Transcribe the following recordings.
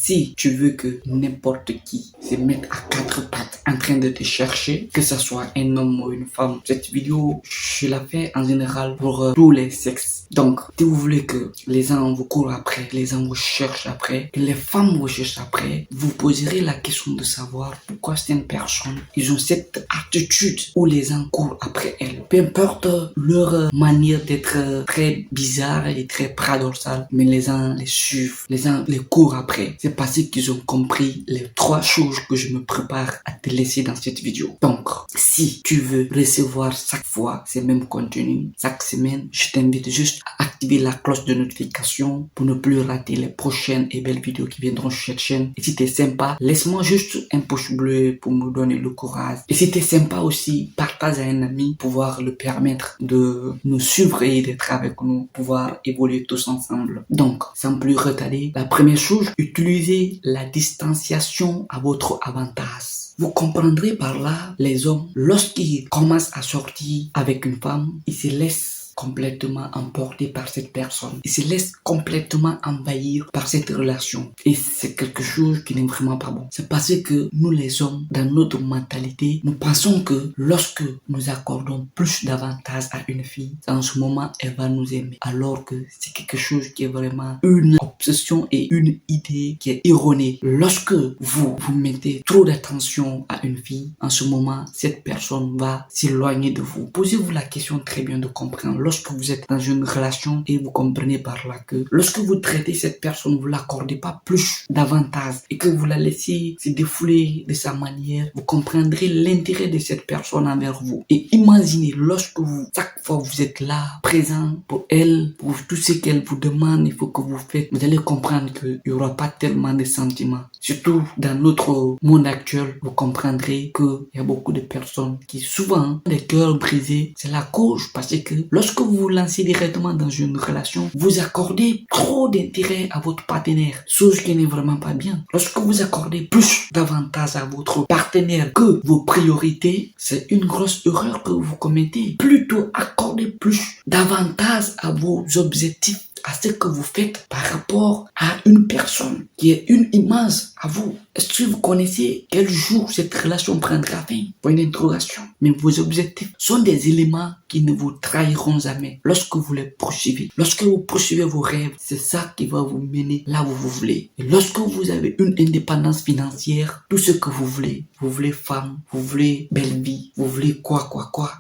si tu veux que n'importe qui se mette à quatre pattes en train de te chercher, que ce soit un homme ou une femme, cette vidéo, je la fais en général pour tous les sexes. Donc, si vous voulez que les gens vous courent après, les gens vous cherchent après, que les femmes vous cherchent après, vous poserez la question de savoir pourquoi certaines personnes, ils ont cette attitude où les gens courent après elles. Peu importe leur manière d'être très bizarre et très paradoxale, mais les gens les suivent, les gens les courent après. C'est parce qu'ils ont compris les trois choses que je me prépare à te laisser dans cette vidéo. Donc, si tu veux recevoir chaque fois ces mêmes contenus, chaque semaine, je t'invite juste à activer la cloche de notification pour ne plus rater les prochaines et belles vidéos qui viendront sur cette chaîne. Et si t'es sympa, laisse-moi juste un pouce bleu pour me donner le courage. Et si t'es sympa aussi, partage à un ami pour pouvoir le permettre de nous suivre et d'être avec nous, pouvoir évoluer tous ensemble. Donc, sans plus retarder, la première chose, utilisez la distanciation à votre avantage. Vous comprendrez par là, les hommes, lorsqu'ils commencent à sortir avec une femme, ils se laissent complètement emporté par cette personne. Il se laisse complètement envahir par cette relation. Et c'est quelque chose qui n'est vraiment pas bon. C'est parce que nous les hommes, dans notre mentalité, nous pensons que lorsque nous accordons plus d'avantages à une fille, en ce moment, elle va nous aimer. Alors que c'est quelque chose qui est vraiment une obsession et une idée qui est erronée. Lorsque vous mettez trop d'attention à une fille, en ce moment, cette personne va s'éloigner de vous. Posez-vous la question très bien de comprendre. Lorsque vous êtes dans une relation et vous comprenez par là que lorsque vous traitez cette personne, vous l'accordez pas plus d'avantages et que vous la laissez se défouler de sa manière, vous comprendrez l'intérêt de cette personne envers vous. Et imaginez lorsque chaque fois vous êtes là, présent pour elle, pour tout ce qu'elle vous demande, il faut que vous faites, vous allez comprendre qu'il n'y aura pas tellement de sentiments. Surtout dans notre monde actuel, vous comprendrez qu'il y a beaucoup de personnes qui souvent, des cœurs brisés, c'est la cause parce que lorsque vous vous lancez directement dans une relation, vous accordez trop d'intérêt à votre partenaire, chose qui n'est vraiment pas bien. Lorsque vous accordez plus d'avantages à votre partenaire que vos priorités, c'est une grosse erreur que vous commettez. Plutôt accordez plus d'avantages à vos objectifs, à ce que vous faites par rapport à une personne qui est une image à vous. Est-ce que vous connaissez quel jour cette relation prendra fin? Pour une interrogation. Mais vos objectifs sont des éléments qui ne vous trahiront jamais lorsque vous les poursuivez. Lorsque vous poursuivez vos rêves, c'est ça qui va vous mener là où vous voulez. Et lorsque vous avez une indépendance financière, tout ce que vous voulez femme, vous voulez belle vie, vous voulez quoi,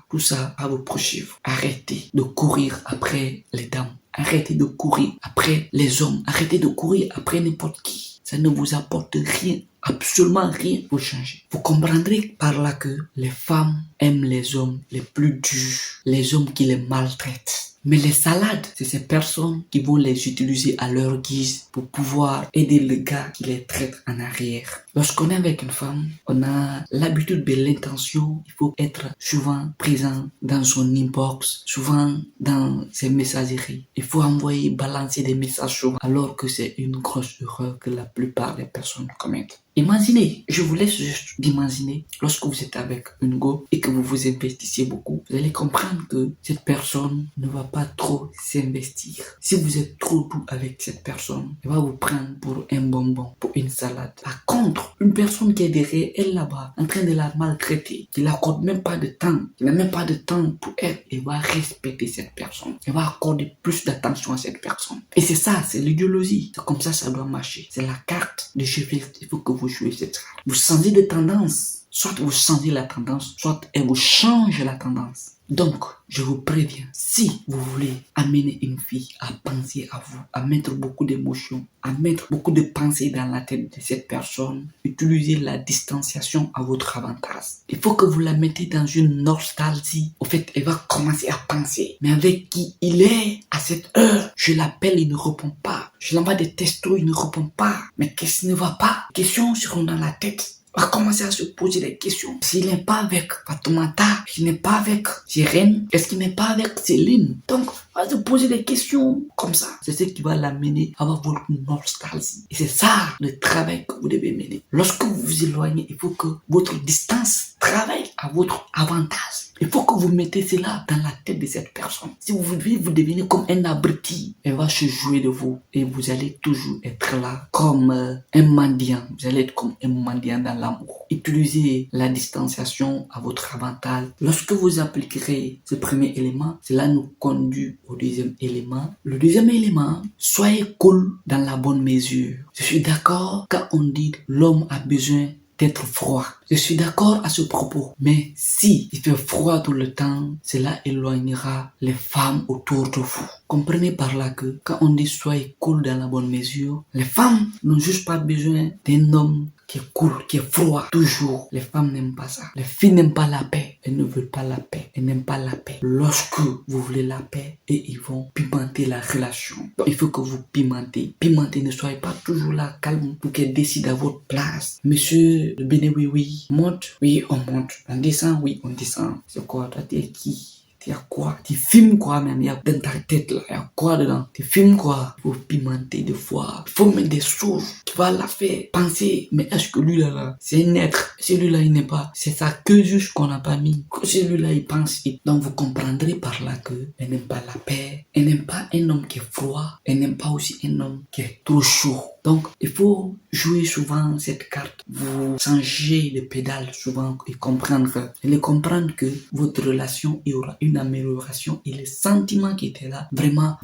tout ça va vous poursuivre. Arrêtez de courir après les dames. Arrêtez de courir après les hommes. Arrêtez de courir après n'importe qui. Ça ne vous apporte rien, absolument rien pour changer. Vous comprendrez par là que les femmes aiment les hommes les plus durs, les hommes qui les maltraitent. Mais les salades, c'est ces personnes qui vont les utiliser à leur guise pour pouvoir aider le gars qui les traite en arrière. Lorsqu'on est avec une femme, on a l'habitude de l'intention. Il faut être souvent présent dans son inbox, souvent dans ses messageries. Il faut envoyer, balancer des messages souvent, alors que c'est une grosse erreur que la plupart des personnes commettent. Imaginez, je vous laisse juste d'imaginer, lorsque vous êtes avec une go et que vous vous investissez beaucoup, vous allez comprendre que cette personne ne va pas trop s'investir. Si vous êtes trop doux avec cette personne, elle va vous prendre pour un bonbon, pour une salade. Par contre, une personne qui est derrière elle là-bas, en train de la maltraiter, qui n'accorde même pas de temps, qui n'a même pas de temps pour elle, elle va respecter cette personne. Elle va accorder plus d'attention à cette personne. Et c'est ça, c'est l'idéologie. C'est comme ça doit marcher. C'est la carte de Sheffield. Il faut que vous jouez cette carte. Vous changez de tendance. Soit vous changez la tendance, soit elle vous change la tendance. Donc, je vous préviens, si vous voulez amener une fille à penser à vous, à mettre beaucoup d'émotions, à mettre beaucoup de pensées dans la tête de cette personne, utilisez la distanciation à votre avantage. Il faut que vous la mettez dans une nostalgie. Au fait, elle va commencer à penser. Mais avec qui il est à cette heure? Je l'appelle, il ne répond pas. Je l'envoie des textos, il ne répond pas. Mais qu'est-ce qui ne va pas? Les questions seront dans la tête. Va commencer à se poser des questions. S'il n'est pas avec Fatoumata, s'il n'est pas avec Sirène, est-ce qu'il n'est pas avec Céline? Donc, va se poser des questions comme ça. C'est ce qui va l'amener à avoir votre nostalgie. Et c'est ça le travail que vous devez mener. Lorsque vous vous éloignez, il faut que votre distance travaille à votre avantage. Il faut que vous mettez cela dans la tête de cette personne. Si vous devenez comme un abruti, elle va se jouer de vous et vous allez toujours être là comme un mendiant. Vous allez être comme un mendiant dans l'amour. Utilisez la distanciation à votre avantage. Lorsque vous appliquerez ce premier élément, cela nous conduit au deuxième élément. Le deuxième élément, soyez cool dans la bonne mesure. Je suis d'accord quand on dit l'homme a besoin d'être froid. Je suis d'accord à ce propos. Mais si il fait froid tout le temps, cela éloignera les femmes autour de vous. Comprenez par là que quand on dit soyez cool dans la bonne mesure, les femmes n'ont juste pas besoin d'un homme qui est cool, qui est froid, toujours. Les femmes n'aiment pas ça. Les filles n'aiment pas la paix. Elles ne veulent pas la paix. Elles n'aiment pas la paix. Lorsque vous voulez la paix, et ils vont pimenter la relation. Donc, il faut que vous pimentez. Pimentez, ne soyez pas toujours là, calme, pour qu'elle décide à votre place. Monsieur le Béné, oui. Monte, oui, on monte. On descend, oui, on descend. C'est quoi, toi, t'es qui? Il y a quoi? Tu filmes quoi même? Il y a dans ta tête là, il y a quoi dedans? Tu filmes quoi? Il faut pimenter des fois. Il faut mettre des choses qui va la faire penser. Mais est-ce que lui là, c'est un être? Celui-là il n'est pas. C'est sa queue juste qu'on n'a pas mis. Que celui-là il pense. Donc vous comprendrez par là que elle n'aime pas la paix. Elle n'aime pas un homme qui est froid. Elle n'aime pas aussi un homme qui est trop chaud. Donc, il faut jouer souvent cette carte. Vous changez de pédale souvent et comprendre que votre relation, il y aura une amélioration et le sentiment qui était là, vraiment,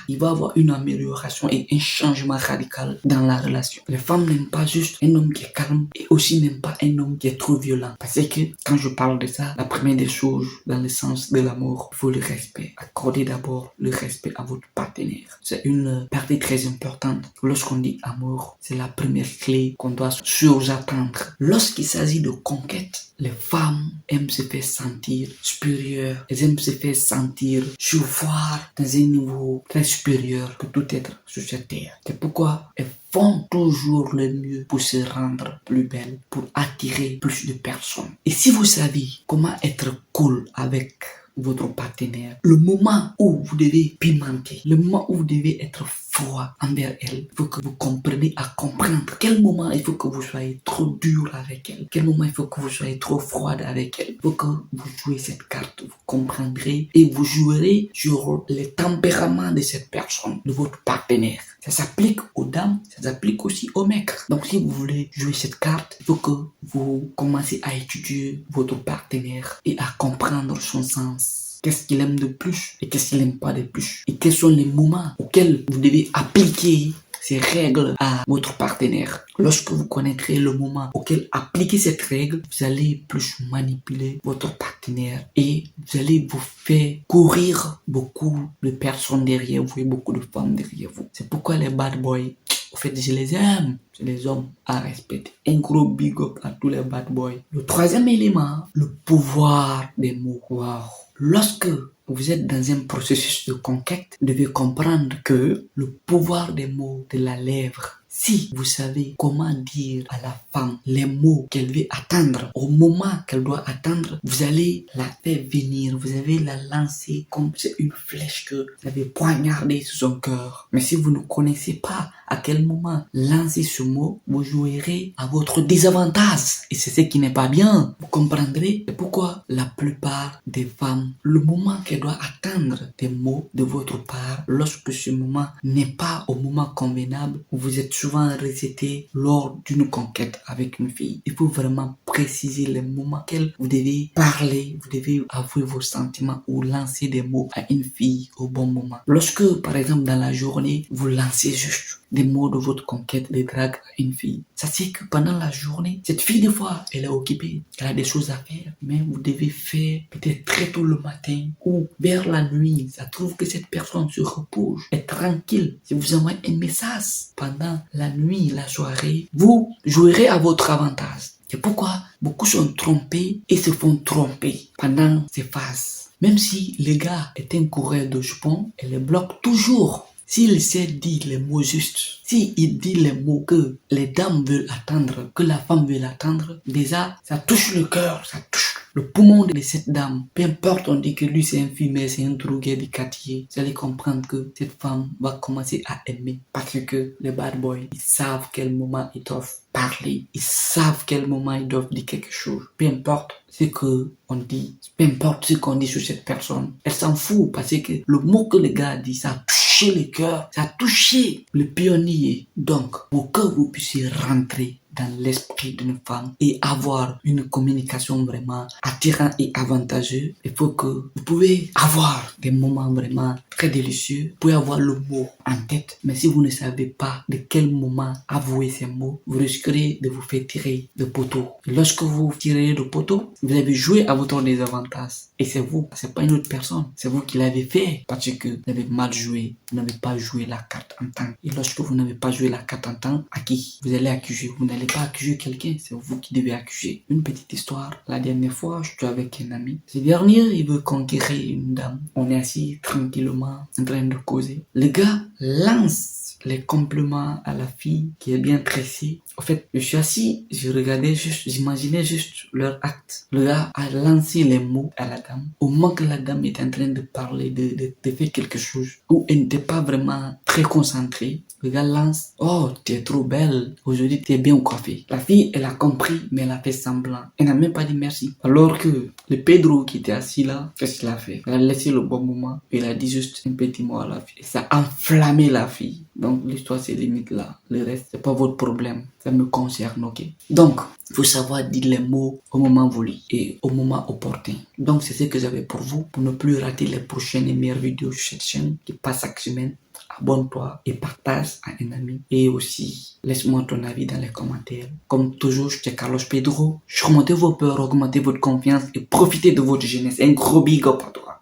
il va avoir une amélioration et un changement radical dans la relation. Les femmes n'aiment pas juste un homme qui est calme et aussi n'aiment pas un homme qui est trop violent. Parce que quand je parle de ça, la première des choses dans le sens de l'amour, il faut le respect. Accordez d'abord le respect à votre partenaire. C'est une partie très importante. Lorsqu'on dit amour, c'est la première clé qu'on doit sous-attendre. Lorsqu'il s'agit de conquête, les femmes aiment se faire sentir supérieures. Elles aiment se faire sentir voir dans un niveau très supérieur que tout être sur cette terre. C'est pourquoi elles font toujours le mieux pour se rendre plus belles, pour attirer plus de personnes. Et si vous savez comment être cool avec votre partenaire, le moment où vous devez pimenter, le moment où vous devez être froid envers elle, il faut que vous compreniez à comprendre quel moment il faut que vous soyez trop dur avec elle, quel moment il faut que vous soyez trop froide avec elle. Il faut que vous jouez cette carte, vous comprendrez et vous jouerez sur le tempérament de cette personne, de votre partenaire. Ça s'applique aux dames, ça s'applique aussi aux mecs. Donc si vous voulez jouer cette carte, il faut que vous commencez à étudier votre partenaire et à comprendre son sens. Qu'est-ce qu'il aime de plus et qu'est-ce qu'il n'aime pas de plus. Et quels sont les moments auxquels vous devez appliquer ces règles à votre partenaire. Lorsque vous connaîtrez le moment auquel appliquer cette règle, vous allez plus manipuler votre partenaire et vous allez vous faire courir beaucoup de personnes derrière vous et beaucoup de femmes derrière vous. C'est pourquoi les bad boys, au fait, je les aime. C'est les hommes à respecter. Un gros big up à tous les bad boys. Le troisième élément, le pouvoir des mots. Wow. Lorsque vous êtes dans un processus de conquête, vous devez comprendre que le pouvoir des mots de la lèvre, si vous savez comment dire à la femme les mots qu'elle veut attendre, au moment qu'elle doit attendre, vous allez la faire venir, vous allez la lancer comme c'est une flèche que vous avez poignardée sur son cœur. Mais si vous ne connaissez pas à quel moment lancer ce mot, vous jouerez à votre désavantage. Et c'est ce qui n'est pas bien. Vous comprendrez pourquoi la plupart des femmes, le moment qu'elles doivent attendre des mots de votre part, lorsque ce moment n'est pas au moment convenable, vous êtes souvent rejeté lors d'une conquête avec une fille. Il faut vraiment préciser les moments auxquels vous devez parler, vous devez avouer vos sentiments ou lancer des mots à une fille au bon moment. Lorsque, par exemple, dans la journée, vous lancez juste des mots de votre conquête de drague à une fille, ça c'est que pendant la journée, cette fille des fois, elle est occupée, elle a des choses à faire, mais vous devez faire peut-être très tôt le matin ou vers la nuit. Ça trouve que cette personne se repose, est tranquille. Si vous envoyez un message pendant la nuit, la soirée, vous jouerez à votre avantage. C'est pourquoi beaucoup sont trompés et se font tromper pendant ces phases. Même si le gars est un coureur de jupons, elle les bloque toujours. S'il sait dire les mots justes, s'il dit les mots que les dames veulent attendre, que la femme veut attendre, déjà, ça touche le cœur, ça touche le poumon de cette dame. Peu importe, on dit que lui c'est un fumeur, c'est un drogué du quartier. Vous allez comprendre que cette femme va commencer à aimer. Parce que les bad boys, ils savent quel moment ils doivent parler. Ils savent quel moment ils doivent dire quelque chose. Peu importe ce que on dit, peu importe ce qu'on dit sur cette personne. Elle s'en fout parce que le mot que le gars a dit, ça a touché le cœur, ça a touché le pionnier. Donc, pour que vous puissiez rentrer dans l'esprit d'une femme et avoir une communication vraiment attirante et avantageuse, il faut que vous pouvez avoir des moments vraiment très délicieux. Vous pouvez avoir le mot en tête, mais si vous ne savez pas de quel moment avouer ces mots, vous risquerez de vous faire tirer de poteau. Et lorsque vous tirez de poteau, vous avez joué à votre désavantage. Et c'est vous, c'est pas une autre personne. C'est vous qui l'avez fait parce que vous avez mal joué. Vous n'avez pas joué la carte en temps. Et lorsque vous n'avez pas joué la carte en temps, à qui vous allez accuser? Vous n'allez pas accuser quelqu'un, c'est vous qui devez accuser. Une petite histoire. La dernière fois, je suis avec un ami. Ce dernier, il veut conquérir une dame. On est assis tranquillement en train de causer. Le gars lance les compliments à la fille qui est bien pressée. En fait, je suis assis, je regardais juste, j'imaginais juste leur acte. Le gars a lancé les mots à la dame. Au moment que la dame était en train de parler, de faire quelque chose, où elle n'était pas vraiment très concentrée, le gars lance, oh, tu es trop belle, aujourd'hui tu es bien coiffée. La fille, elle a compris, mais elle a fait semblant. Elle n'a même pas dit merci. Alors que le Pedro qui était assis là, qu'est-ce qu'il a fait? Elle a laissé le bon moment, il a dit juste un petit mot à la fille. Et ça a enflammé la fille. Donc l'histoire c'est limite là. Le reste, c'est pas votre problème. Ça me concerne, ok? Donc, il faut savoir dire les mots au moment voulu et au moment opportun. Donc, c'est ce que j'avais pour vous. Pour ne plus rater les prochaines et meilleures vidéos sur cette chaîne qui passe chaque semaine, abonne-toi et partage à un ami. Et aussi, laisse-moi ton avis dans les commentaires. Comme toujours, je suis Carlos Pedro. Surmontez vos peurs, augmentez votre confiance et profitez de votre jeunesse. Un gros big up à toi.